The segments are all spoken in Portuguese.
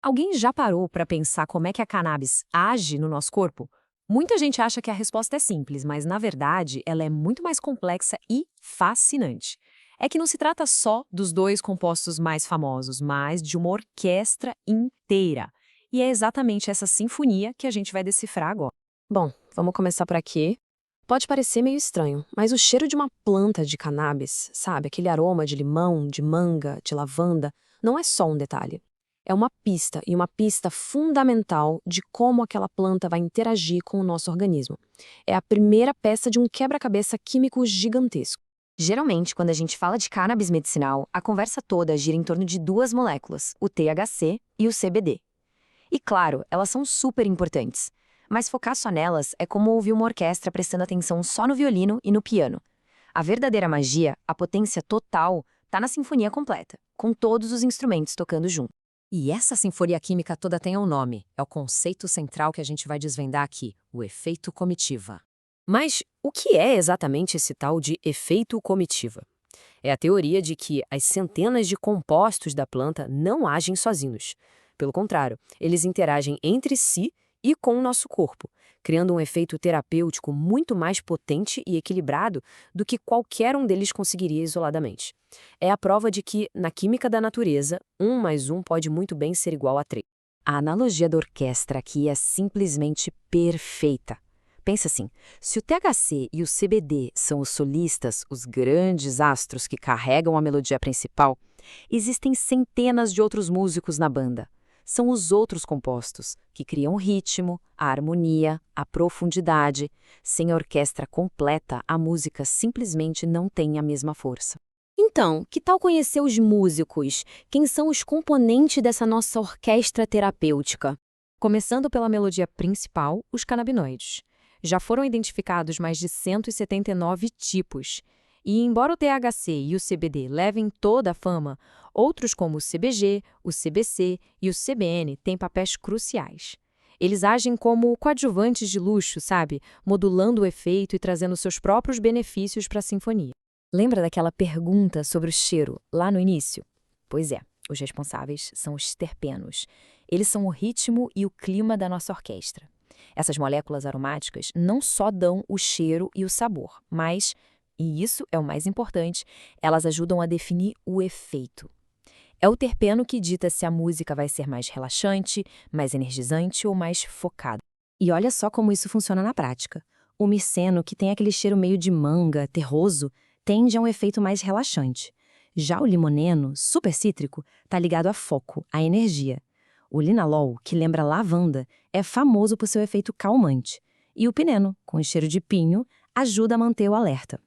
Alguém já parou para pensar como é que a cannabis age no nosso corpo? Muita gente acha que a resposta é simples, mas na verdade ela é muito mais complexa e fascinante. É que não se trata só dos dois compostos mais famosos, mas de uma orquestra inteira. E é exatamente essa sinfonia que a gente vai decifrar agora. Bom, vamos começar por aqui. Pode parecer meio estranho, mas o cheiro de uma planta de cannabis, sabe, aquele aroma de limão, de manga, de lavanda, não é só um detalhe. É uma pista, e uma pista fundamental de como aquela planta vai interagir com o nosso organismo. É a primeira peça de um quebra-cabeça químico gigantesco. Geralmente, quando a gente fala de cannabis medicinal, a conversa toda gira em torno de duas moléculas, o THC e o CBD. E claro, elas são super importantes, mas focar só nelas é como ouvir uma orquestra prestando atenção só no violino e no piano. A verdadeira magia, a potência total, está na sinfonia completa, com todos os instrumentos tocando junto. E essa sinfonia química toda tem um nome. É o conceito central que a gente vai desvendar aqui, o efeito comitiva. Mas o que é exatamente esse tal de efeito comitiva? É a teoria de que as centenas de compostos da planta não agem sozinhos. Pelo contrário, eles interagem entre si e com o nosso corpo, criando um efeito terapêutico muito mais potente e equilibrado do que qualquer um deles conseguiria isoladamente. É a prova de que, na química da natureza, 1 mais 1 pode muito bem ser igual a 3. A analogia da orquestra aqui é simplesmente perfeita. Pensa assim, se o THC e o CBD são os solistas, os grandes astros que carregam a melodia principal, existem centenas de outros músicos na banda. São os outros compostos, que criam o ritmo, a harmonia, a profundidade. Sem a orquestra completa, a música simplesmente não tem a mesma força. Então, que tal conhecer os músicos? Quem são os componentes dessa nossa orquestra terapêutica? Começando pela melodia principal, os canabinoides. Já foram identificados mais de 179 tipos. E embora o THC e o CBD levem toda a fama, outros como o CBG, o CBC e o CBN têm papéis cruciais. Eles agem como coadjuvantes de luxo, sabe? Modulando o efeito e trazendo seus próprios benefícios para a sinfonia. Lembra daquela pergunta sobre o cheiro, lá no início? Pois é, os responsáveis são os terpenos. Eles são o ritmo e o clima da nossa orquestra. Essas moléculas aromáticas não só dão o cheiro e o sabor, mas, e isso é o mais importante, elas ajudam a definir o efeito. É o terpeno que dita se a música vai ser mais relaxante, mais energizante ou mais focada. E olha só como isso funciona na prática. O miceno, que tem aquele cheiro meio de manga, terroso, tende a um efeito mais relaxante. Já o limoneno, super cítrico, está ligado a foco, a energia. O linalol, que lembra lavanda, é famoso por seu efeito calmante. E o pineno, com cheiro de pinho, ajuda a manter o alerta.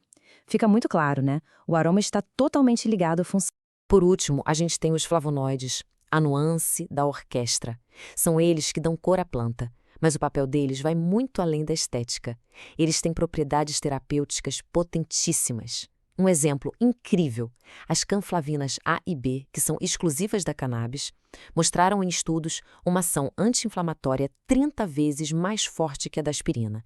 Fica muito claro, né? O aroma está totalmente ligado à função. Por último, a gente tem os flavonoides, a nuance da orquestra. São eles que dão cor à planta, mas o papel deles vai muito além da estética. Eles têm propriedades terapêuticas potentíssimas. Um exemplo incrível, as canflavinas A e B, que são exclusivas da cannabis, mostraram em estudos uma ação anti-inflamatória 30 vezes mais forte que a da aspirina.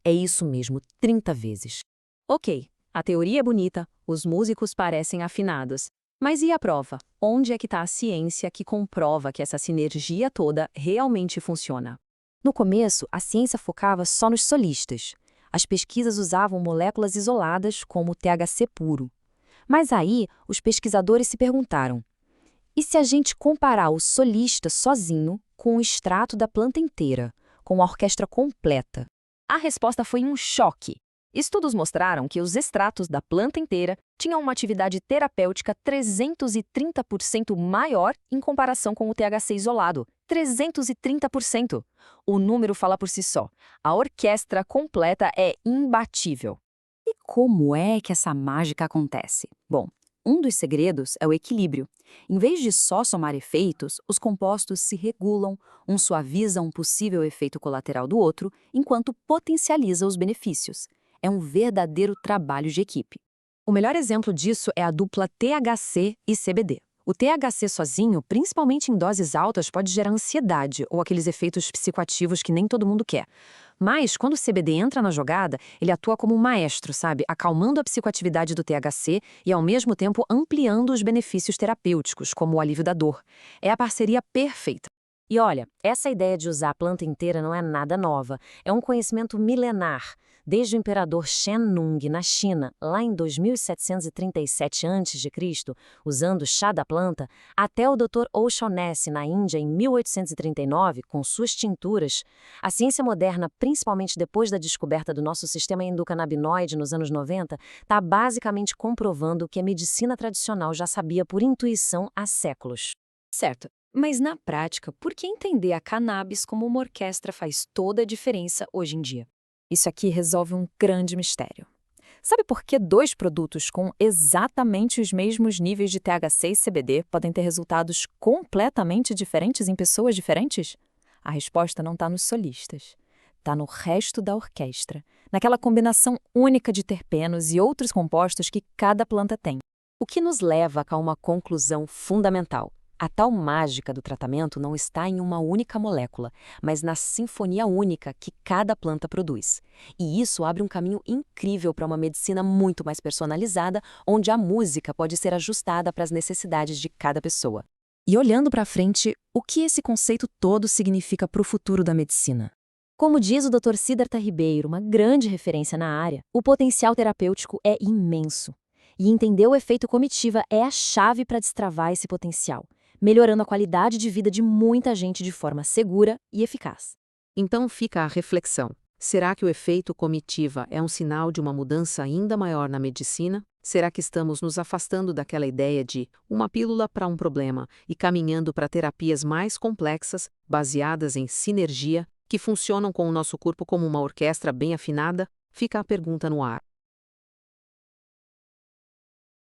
É isso mesmo, 30 vezes. Ok, a teoria é bonita, os músicos parecem afinados. Mas e a prova? Onde é que está a ciência que comprova que essa sinergia toda realmente funciona? No começo, a ciência focava só nos solistas. As pesquisas usavam moléculas isoladas, como o THC puro. Mas aí, os pesquisadores se perguntaram: e se a gente comparar o solista sozinho com o extrato da planta inteira, com a orquestra completa? A resposta foi um choque. Estudos mostraram que os extratos da planta inteira tinham uma atividade terapêutica 330% maior em comparação com o THC isolado. 330%. O número fala por si só. A orquestra completa é imbatível. E como é que essa mágica acontece? Bom, um dos segredos é o equilíbrio. Em vez de só somar efeitos, os compostos se regulam, um suaviza um possível efeito colateral do outro, enquanto potencializa os benefícios. É um verdadeiro trabalho de equipe. O melhor exemplo disso é a dupla THC e CBD. O THC sozinho, principalmente em doses altas, pode gerar ansiedade ou aqueles efeitos psicoativos que nem todo mundo quer. Mas, quando o CBD entra na jogada, ele atua como um maestro, sabe? Acalmando a psicoatividade do THC e, ao mesmo tempo, ampliando os benefícios terapêuticos, como o alívio da dor. É a parceria perfeita. E olha, essa ideia de usar a planta inteira não é nada nova, é um conhecimento milenar. Desde o imperador Shen Nung, na China, lá em 2737 a.C., usando o chá da planta, até o Dr. O'Shaughnessy, na Índia, em 1839, com suas tinturas, a ciência moderna, principalmente depois da descoberta do nosso sistema endocannabinoide nos anos 90, está basicamente comprovando o que a medicina tradicional já sabia por intuição há séculos. Certo. Mas na prática, por que entender a cannabis como uma orquestra faz toda a diferença hoje em dia? Isso aqui resolve um grande mistério. Sabe por que dois produtos com exatamente os mesmos níveis de THC e CBD podem ter resultados completamente diferentes em pessoas diferentes? A resposta não está nos solistas. Está no resto da orquestra, naquela combinação única de terpenos e outros compostos que cada planta tem. O que nos leva a uma conclusão fundamental. A tal mágica do tratamento não está em uma única molécula, mas na sinfonia única que cada planta produz. E isso abre um caminho incrível para uma medicina muito mais personalizada, onde a música pode ser ajustada para as necessidades de cada pessoa. E olhando para frente, o que esse conceito todo significa para o futuro da medicina? Como diz o Dr. Siddhartha Ribeiro, uma grande referência na área, o potencial terapêutico é imenso. E entender o efeito comitiva é a chave para destravar esse potencial, melhorando a qualidade de vida de muita gente de forma segura e eficaz. Então fica a reflexão. Será que o efeito comitiva é um sinal de uma mudança ainda maior na medicina? Será que estamos nos afastando daquela ideia de uma pílula para um problema e caminhando para terapias mais complexas, baseadas em sinergia, que funcionam com o nosso corpo como uma orquestra bem afinada? Fica a pergunta no ar.